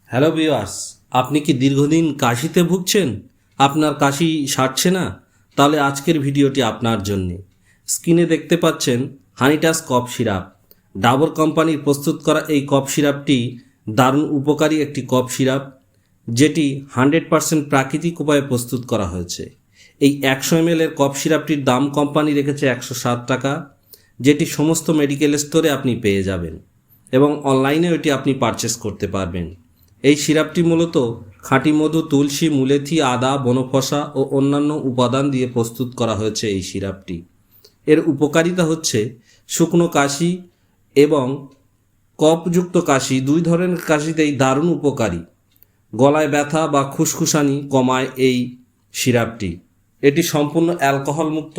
Hello viewers, আপনি কি দীর্ঘদিন কাশিতে ভুগছেন? আপনার কাশি সারছে না? তাহলে আজকের ভিডিওটি আপনার জন্যে। স্ক্রিনে দেখতে পাচ্ছেন হানিটাস কফ সিরাপ। ডাবর কোম্পানির প্রস্তুত করা এই কফ সিরাপটি দারুণ উপকারী একটি কফ সিরাপ, যেটি 100% প্রাকৃতিক উপায়ে প্রস্তুত করা হয়েছে। এই 100 ml এর কফ সিরাপটির দাম কোম্পানি রেখেছে 107 টাকা, যেটি সমস্ত মেডিকেল স্টোরে আপনি পেয়ে যাবেন এবং অনলাইনে এটি আপনি পারচেস করতে পারবেন। এই সিরাপটি মূলত খাঁটি মধু, তুলসী, মুলেথি, আদা, বনফসা ও অন্যান্য উপাদান দিয়ে প্রস্তুত করা হয়েছে। এই সিরাপটি এর উপকারিতা হচ্ছে শুকনো কাশি এবং কফযুক্ত কাশি, দুই ধরনের কাশিতেই দারুণ উপকারী। গলায় ব্যথা বা খুসখুসানি কমায় এই সিরাপটি। এটি সম্পূর্ণ অ্যালকোহল মুক্ত।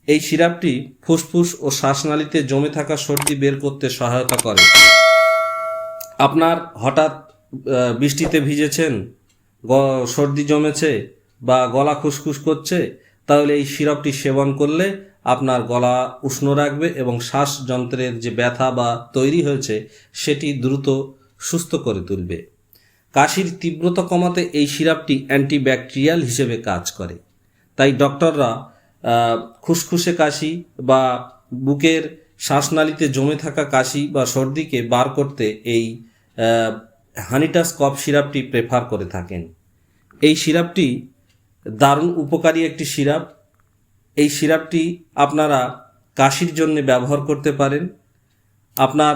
এই সিরাপটি ফুসফুস ও শ্বাসনালীতে জমে থাকা সর্দি বের করতে সহায়তা করে। আপনার হঠাৎ বৃষ্টিতে ভিজেছেন, সর্দি জমেছে বা গলা খুসখুস করছে, তাহলে এই সিরাপটি সেবন করলে আপনার গলা উষ্ণ রাখবে এবং শ্বাসযন্ত্রের যে ব্যথা বা তৈরি হয়েছে সেটি দ্রুত সুস্থ করে তুলবে। কাশির তীব্রতা কমাতে এই সিরাপটি অ্যান্টিব্যাকটেরিয়াল হিসেবে কাজ করে। তাই ডক্টররা খুসখুসে কাশি বা বুকের শ্বাসনালীতে জমে থাকা কাশি বা সর্দিকে বার করতে এই হানিটাস কফ সিরাপটি প্রেফার করে থাকেন। এই সিরাপটি দারুণ উপকারী একটি সিরাপ। এই সিরাপটি আপনারা কাশির জন্য ব্যবহার করতে পারেন। আপনার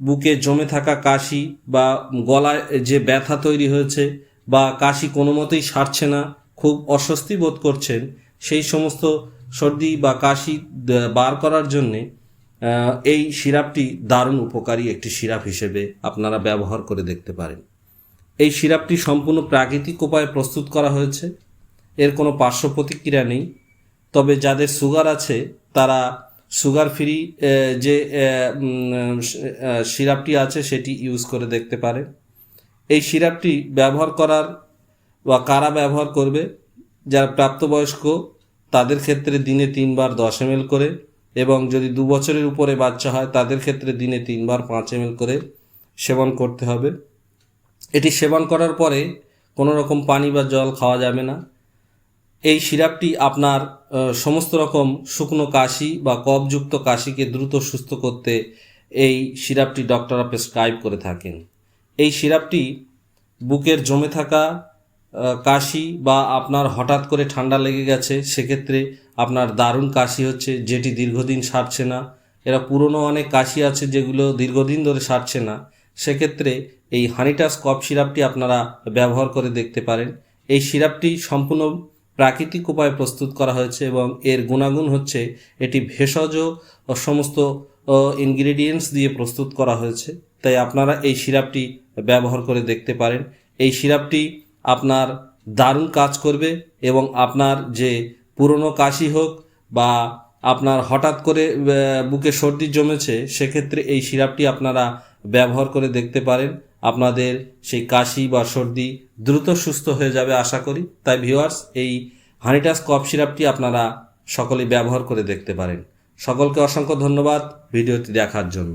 বুকে জমে থাকা কাশি বা গলায় যে ব্যথা তৈরি হয়েছে বা কাশি কোনো মতেই সারছে না, খুব অস্বস্তি বোধ করছেন, সেই সমস্ত সর্দি বা কাশি বার করার জন্যে এই সিরাপটি দারুণ উপকারী একটি সিরাপ হিসেবে আপনারা ব্যবহার করে দেখতে পারেন। এই সিরাপটি সম্পূর্ণ প্রাকৃতিক উপায়ে প্রস্তুত করা হয়েছে। এর কোনো পার্শ্ব প্রতিক্রিয়া নেই। তবে যাদের সুগার আছে তারা সুগার ফ্রি যে সিরাপটি আছে সেটি ইউজ করে দেখতে পারে। এই সিরাপটি ব্যবহার করার বা কারা ব্যবহার করবে? যারা প্রাপ্তবয়স্ক তাদের ক্ষেত্রে দিনে 3 বার 10 ml করে, এবং যদি 2 বছরের উপরে বাচ্চা হয় তাদের ক্ষেত্রে দিনে 3 বার 5 ml করে সেবন করতে হবে। এটি সেবন করার পরে কোনো রকম পানি বা জল খাওয়া যাবে না। এই সিরাপটি আপনার সমস্ত রকম শুকনো কাশি বা কফযুক্ত কাশিকে দ্রুত সুস্থ করতে এই সিরাপটি ডক্টররা প্রেসক্রাইব করে থাকেন। এই সিরাপটি বুকের জমে থাকা কাশি বা আপনার হঠাৎ করে ঠান্ডা লেগে গেছে, সেক্ষেত্রে আপনার দারুণ কাশি হচ্ছে যেটি দীর্ঘদিন সারছে না, এরা পুরনো অনেক কাশি আছে যেগুলো দীর্ঘদিন ধরে সারছে না, সেক্ষেত্রে এই হানিটাস কফ সিরাপটি আপনারা ব্যবহার করে দেখতে পারেন। এই সিরাপটি সম্পূর্ণ প্রাকৃতিক উপায়ে প্রস্তুত করা হয়েছে এবং এর গুণাগুণ হচ্ছে এটি ভেষজ ও সমস্ত ইনগ্রেডিয়েন্টস দিয়ে প্রস্তুত করা হয়েছে। তাই আপনারা এই সিরাপটি ব্যবহার করে দেখতে পারেন। এই সিরাপটি আপনার দারুণ কাজ করবে এবং আপনার যে পুরনো কাশি হোক বা আপনার হঠাৎ করে বুকে সর্দি জমেছে, সেক্ষেত্রে এই সিরাপটি আপনারা ব্যবহার করে দেখতে পারেন। আপনাদের সেই কাশি বা সর্দি দ্রুত সুস্থ হয়ে যাবে আশা করি। তাই ভিউয়ার্স, এই হানিটাস কফ সিরাপটি আপনারা সকলেই ব্যবহার করে দেখতে পারেন। সকলকে অসংখ্য ধন্যবাদ ভিডিওটি দেখার জন্য।